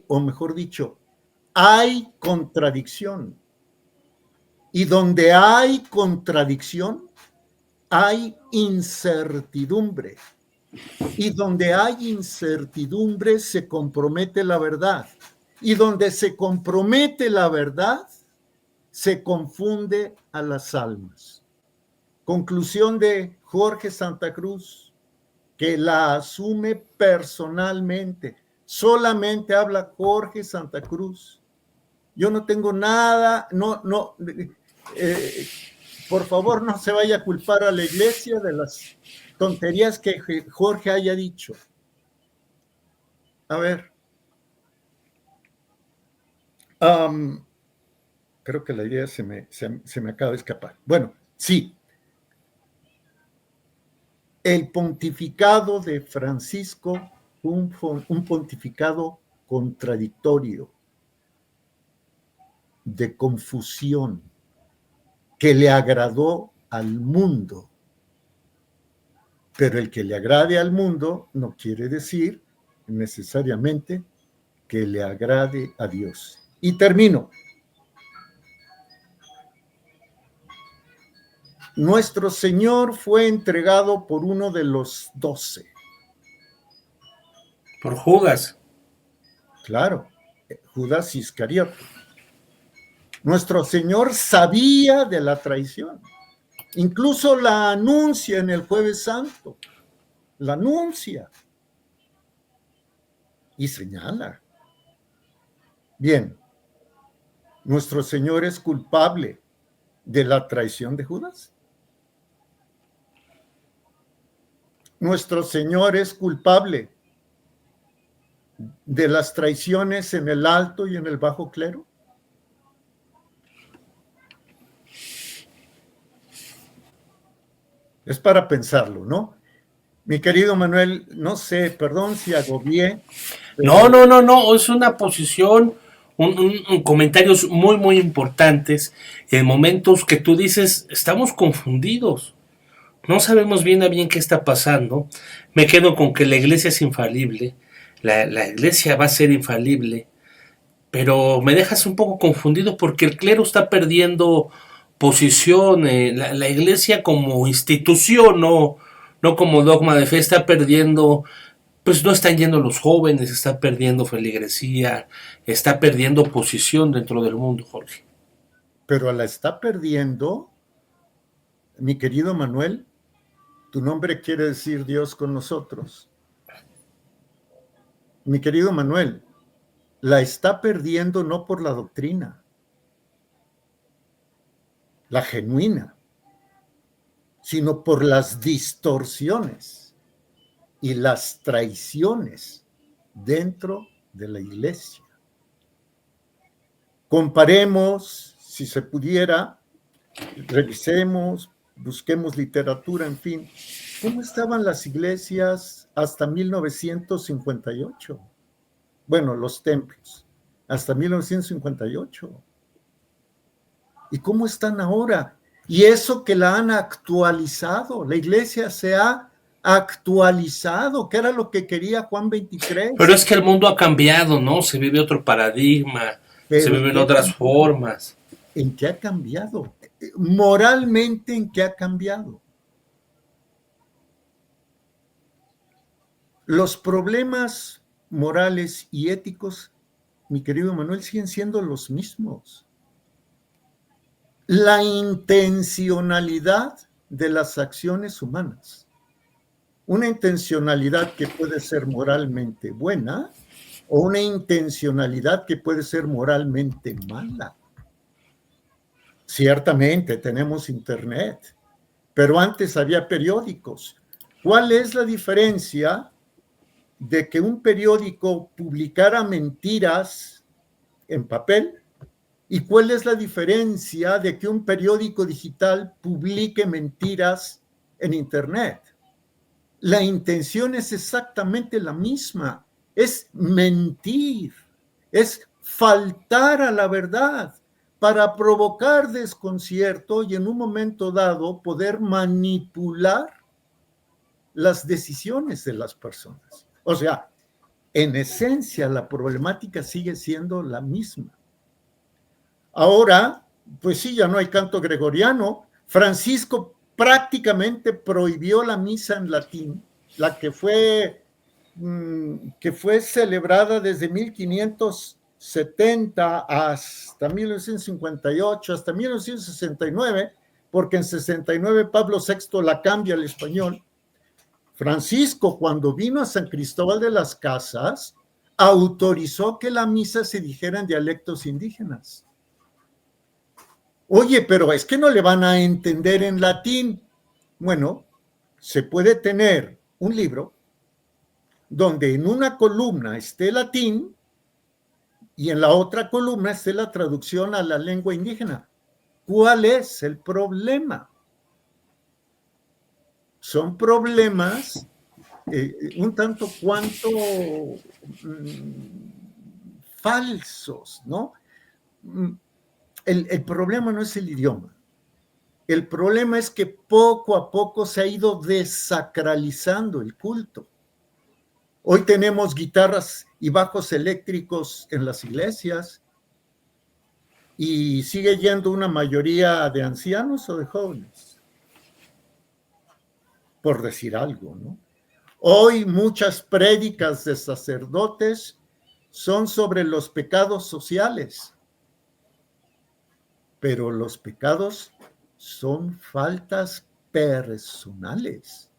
o mejor dicho, hay contradicción. Y donde hay contradicción, hay incertidumbre. Y donde hay incertidumbre, se compromete la verdad. Y donde se compromete la verdad, se confunde a las almas. Conclusión de Jorge Santa Cruz, que la asume personalmente. Solamente habla Jorge Santa Cruz. Yo no tengo nada, por favor no se vaya a culpar a la iglesia de las tonterías que Jorge haya dicho. A ver, creo que la idea se me acaba de escapar. Bueno, sí. El pontificado de Francisco, un pontificado contradictorio, de confusión, que le agradó al mundo. Pero el que le agrade al mundo no quiere decir necesariamente que le agrade a Dios. Y termino. Nuestro Señor fue entregado por uno de los 12. Por Judas. Claro, Judas Iscariote. Nuestro Señor sabía de la traición. Incluso la anuncia en el Jueves Santo. La anuncia. Y señala. Bien, ¿nuestro Señor es culpable de la traición de Judas? ¿Nuestro Señor es culpable de las traiciones en el alto y en el bajo clero? Es para pensarlo, ¿no? Mi querido Manuel, no sé, perdón si agobié. Pero... No, es una posición, comentarios muy, muy importantes en momentos que tú dices, estamos confundidos, no sabemos bien a bien qué está pasando. Me quedo con que la iglesia es infalible, la iglesia va a ser infalible, pero me dejas un poco confundido porque el clero está perdiendo posición, la iglesia como institución, no como dogma de fe, está perdiendo, pues no están yendo los jóvenes, está perdiendo feligresía, está perdiendo posición dentro del mundo, Jorge. Pero la está perdiendo, mi querido Manuel, tu nombre quiere decir Dios con nosotros. Mi querido Manuel, la está perdiendo no por la doctrina, la genuina, sino por las distorsiones y las traiciones dentro de la iglesia. Comparemos, si se pudiera, revisemos, busquemos literatura, en fin, ¿cómo estaban las iglesias hasta 1958? Bueno, los templos, hasta 1958. ¿Y cómo están ahora? Y eso que la han actualizado, la iglesia se ha actualizado, que era lo que quería Juan 23. Pero es que el mundo ha cambiado, ¿no? Se vive otro paradigma, se viven otras formas. ¿En qué ha cambiado? Moralmente, ¿en qué ha cambiado? Los problemas morales y éticos, mi querido Manuel, siguen siendo los mismos. La intencionalidad de las acciones humanas. Una intencionalidad que puede ser moralmente buena o una intencionalidad que puede ser moralmente mala. Ciertamente tenemos internet, pero antes había periódicos. ¿Cuál es la diferencia de que un periódico publicara mentiras en papel? ¿Y cuál es la diferencia de que un periódico digital publique mentiras en Internet? La intención es exactamente la misma, es mentir, es faltar a la verdad para provocar desconcierto y en un momento dado poder manipular las decisiones de las personas. O sea, en esencia la problemática sigue siendo la misma. Ahora, pues sí, ya no hay canto gregoriano. Francisco prácticamente prohibió la misa en latín, la que fue celebrada desde 1570 hasta 1958, hasta 1969, porque en 69 Pablo VI la cambia al español. Francisco, cuando vino a San Cristóbal de las Casas, autorizó que la misa se dijera en dialectos indígenas. Oye, pero es que no le van a entender en latín. Bueno, se puede tener un libro donde en una columna esté latín y en la otra columna esté la traducción a la lengua indígena. ¿Cuál es el problema? Son problemas un tanto cuanto falsos, ¿no? El problema no es el idioma. El problema es que poco a poco se ha ido desacralizando el culto. Hoy tenemos guitarras y bajos eléctricos en las iglesias y sigue yendo una mayoría de ancianos o de jóvenes, por decir algo, ¿no? Hoy muchas prédicas de sacerdotes son sobre los pecados sociales, pero los pecados son faltas personales.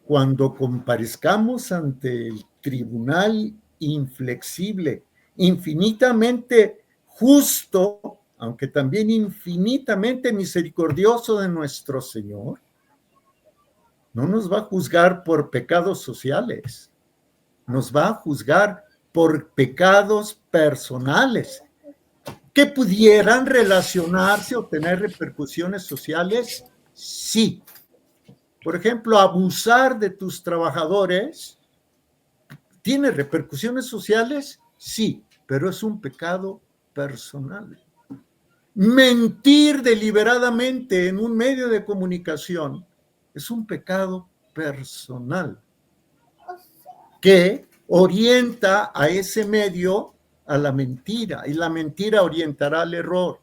Cuando comparezcamos ante el tribunal inflexible, infinitamente justo, aunque también infinitamente misericordioso de nuestro Señor, no nos va a juzgar por pecados sociales, nos va a juzgar por pecados personales que pudieran relacionarse o tener repercusiones sociales, sí. Por ejemplo, abusar de tus trabajadores tiene repercusiones sociales, sí, pero es un pecado personal. Mentir deliberadamente en un medio de comunicación es un pecado personal que orienta a ese medio a la mentira y la mentira orientará al error.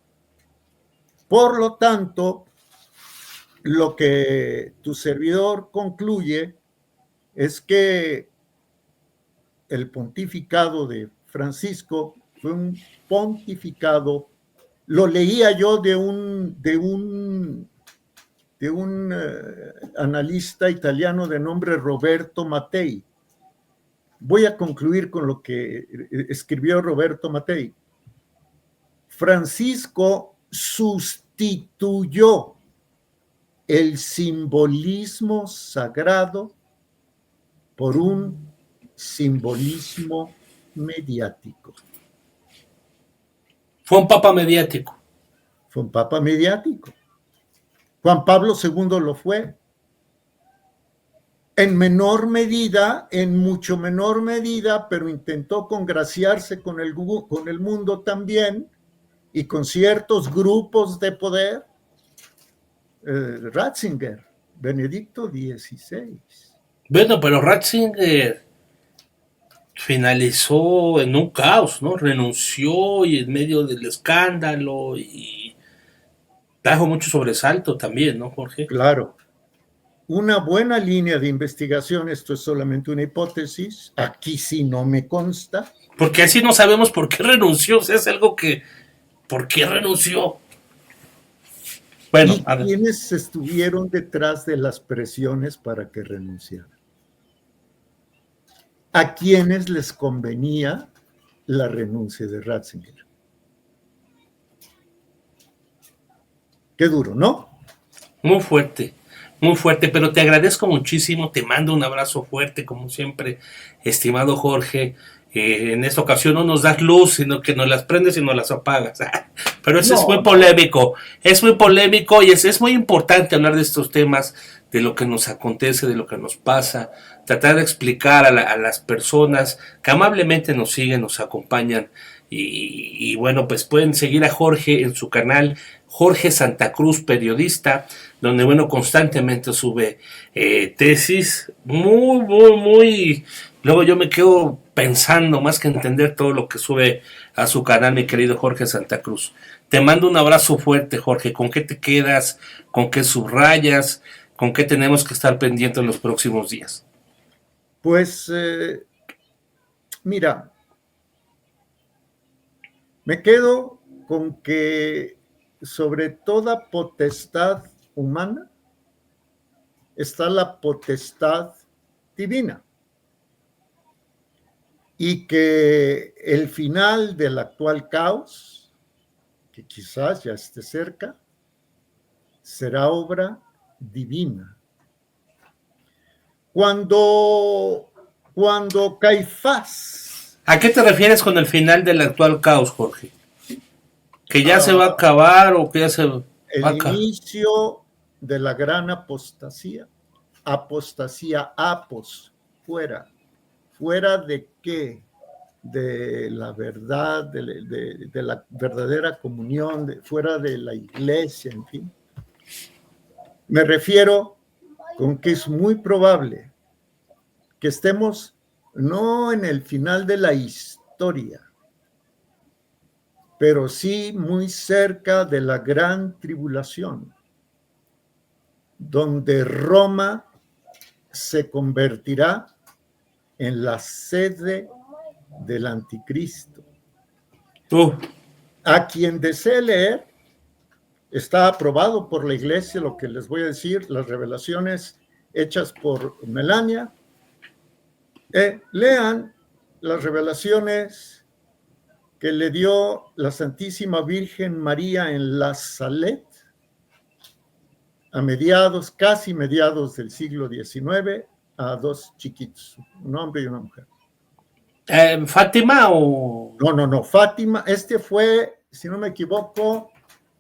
Por lo tanto, lo que tu servidor concluye es que el pontificado de Francisco fue un pontificado, lo leía yo de un analista italiano de nombre Roberto Mattei. Voy a concluir con lo que escribió Roberto Mattei. Francisco sustituyó el simbolismo sagrado por un simbolismo mediático. Fue un papa mediático. Fue un papa mediático. Juan Pablo II lo fue. En menor medida, en mucho menor medida, pero intentó congraciarse con el mundo también y con ciertos grupos de poder. Ratzinger, Benedicto XVI. Bueno, pero Ratzinger finalizó en un caos, ¿no? Renunció y en medio del escándalo y trajo mucho sobresalto también, ¿no, Jorge? Claro. Una buena línea de investigación, esto es solamente una hipótesis, aquí sí no me consta. Porque así no sabemos por qué renunció, o sea, es algo que, ¿por qué renunció? Bueno, ¿Y quiénes estuvieron detrás de las presiones para que renunciara? ¿A quiénes les convenía la renuncia de Ratzinger? Qué duro, ¿no? muy fuerte, Muy fuerte, pero te agradezco muchísimo, te mando un abrazo fuerte, como siempre, estimado Jorge. En esta ocasión no nos das luz, sino que nos las prendes y nos las apagas. Pero eso No, no. es muy polémico y es muy importante hablar de estos temas, de lo que nos acontece, de lo que nos pasa, tratar de explicar a las personas que amablemente nos siguen, nos acompañan. Y bueno, pues pueden seguir a Jorge en su canal Jorge Santa Cruz Periodista, donde bueno, constantemente sube tesis muy. Luego yo me quedo pensando, más que entender todo lo que sube a su canal, mi querido Jorge Santa Cruz. Te mando un abrazo fuerte, Jorge. ¿Con qué te quedas? ¿Con qué subrayas? ¿Con qué tenemos que estar pendientes en los próximos días? Pues mira, me quedo con que sobre toda potestad humana está la potestad divina y que el final del actual caos, que quizás ya esté cerca, será obra divina. Cuando Caifás, ¿A qué te refieres con el final del actual caos, Jorge? ¿Que ya se va a uh, acabar o que ya se va a el acabar? inicio de la gran apostasía, fuera. ¿Fuera de qué? De la verdad, de la verdadera comunión, fuera de la iglesia, en fin. Me refiero con que es muy probable que estemos no en el final de la historia, pero sí muy cerca de la gran tribulación, donde Roma se convertirá en la sede del anticristo. Uh, A quien desee leer, está aprobado por la iglesia lo que les voy a decir, las revelaciones hechas por Melania. Lean las revelaciones que le dio la Santísima Virgen María en la Salet a casi mediados del siglo XIX, a dos chiquitos, un hombre y una mujer. ¿Fátima o...? No, Fátima, este fue, si no me equivoco,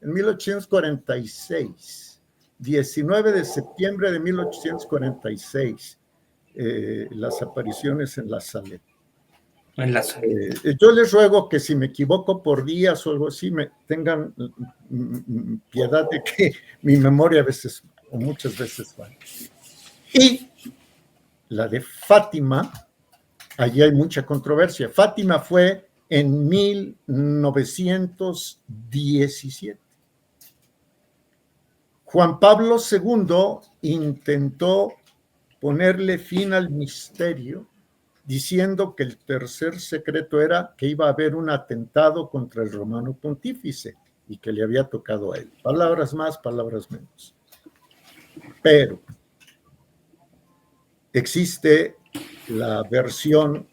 en 1846, 19 de septiembre de 1846, las apariciones en la Salet. En la salida. Yo les ruego que si me equivoco por días o algo así, me tengan piedad de que mi memoria a veces o muchas veces falla. Y la de Fátima, allí hay mucha controversia. Fátima fue en 1917. Juan Pablo II intentó ponerle fin al misterio diciendo que el tercer secreto era que iba a haber un atentado contra el romano pontífice y que le había tocado a él. Palabras más, palabras menos. Pero existe la versión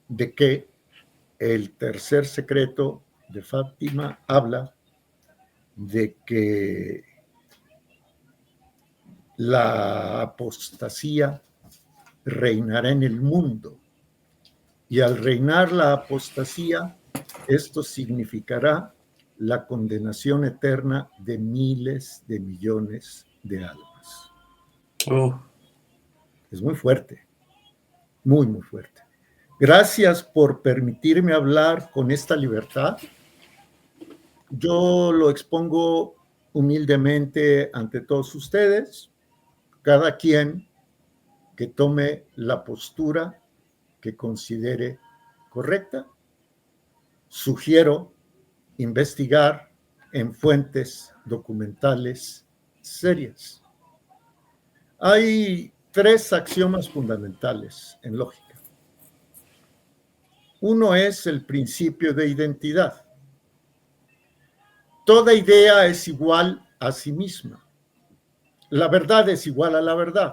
de que el tercer secreto de Fátima habla de que la apostasía reinará en el mundo. Y al reinar la apostasía, esto significará la condenación eterna de miles de millones de almas. Es muy fuerte, muy fuerte. Gracias por permitirme hablar con esta libertad. Yo lo expongo humildemente ante todos ustedes, cada quien que tome la postura que considere correcta. Sugiero investigar en fuentes documentales serias. Hay 3 axiomas fundamentales en lógica. Uno es el principio de identidad. Toda idea es igual a sí misma. La verdad es igual a la verdad.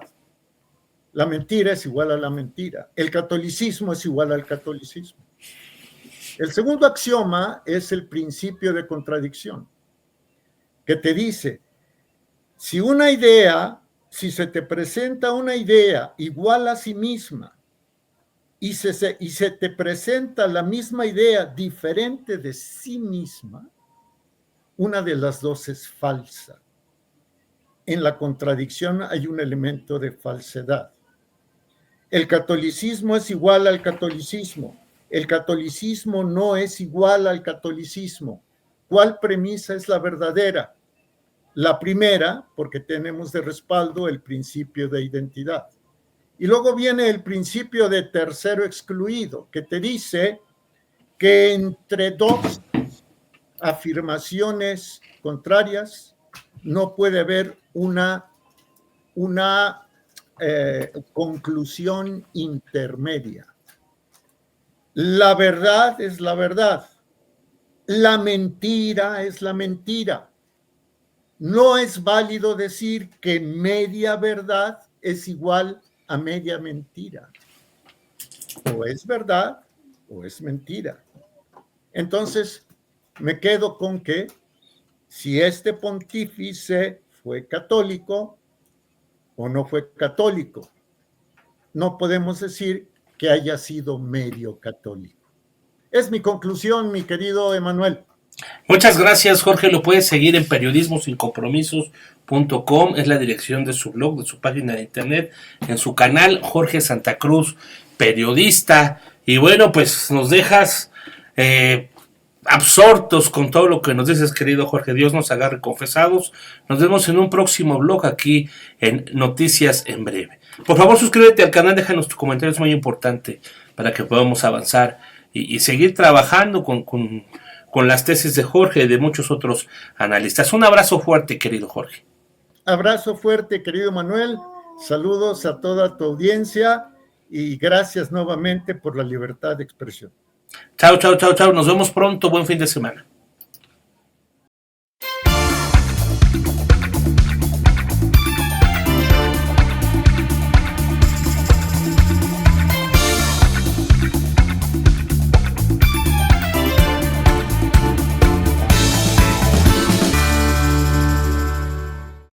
La mentira es igual a la mentira. El catolicismo es igual al catolicismo. El segundo axioma es el principio de contradicción, que te dice, si una idea si se te presenta una idea igual a sí misma y se te presenta la misma idea diferente de sí misma, una de las dos es falsa. En la contradicción hay un elemento de falsedad. El catolicismo es igual al catolicismo. El catolicismo no es igual al catolicismo. ¿Cuál premisa es la verdadera? La primera, porque tenemos de respaldo el principio de identidad. Y luego viene el principio de tercero excluido, que te dice que entre dos afirmaciones contrarias no puede haber una conclusión intermedia. La verdad es la verdad. La mentira es la mentira. No es válido decir que media verdad es igual a media mentira. O es verdad o es mentira. Entonces, me quedo con que si este pontífice fue católico o no fue católico, no podemos decir que haya sido medio católico. Es mi conclusión, mi querido Emanuel. Muchas gracias, Jorge. Lo puedes seguir en periodismosinCompromisos.com, es la dirección de su blog, de su página de internet, en su canal Jorge Santa Cruz, periodista. Y bueno, pues nos dejas absortos con todo lo que nos dices, querido Jorge. Dios nos agarre confesados. Nos vemos en un próximo blog aquí en Noticias en Breve. Por favor, suscríbete al canal, déjanos tu comentario, es muy importante para que podamos avanzar y seguir trabajando con las tesis de Jorge y de muchos otros analistas. Un abrazo fuerte, querido Jorge. Abrazo fuerte, querido Manuel. Saludos a toda tu audiencia y gracias nuevamente por la libertad de expresión. Chao, chao, chao, chao. Nos vemos pronto. Buen fin de semana.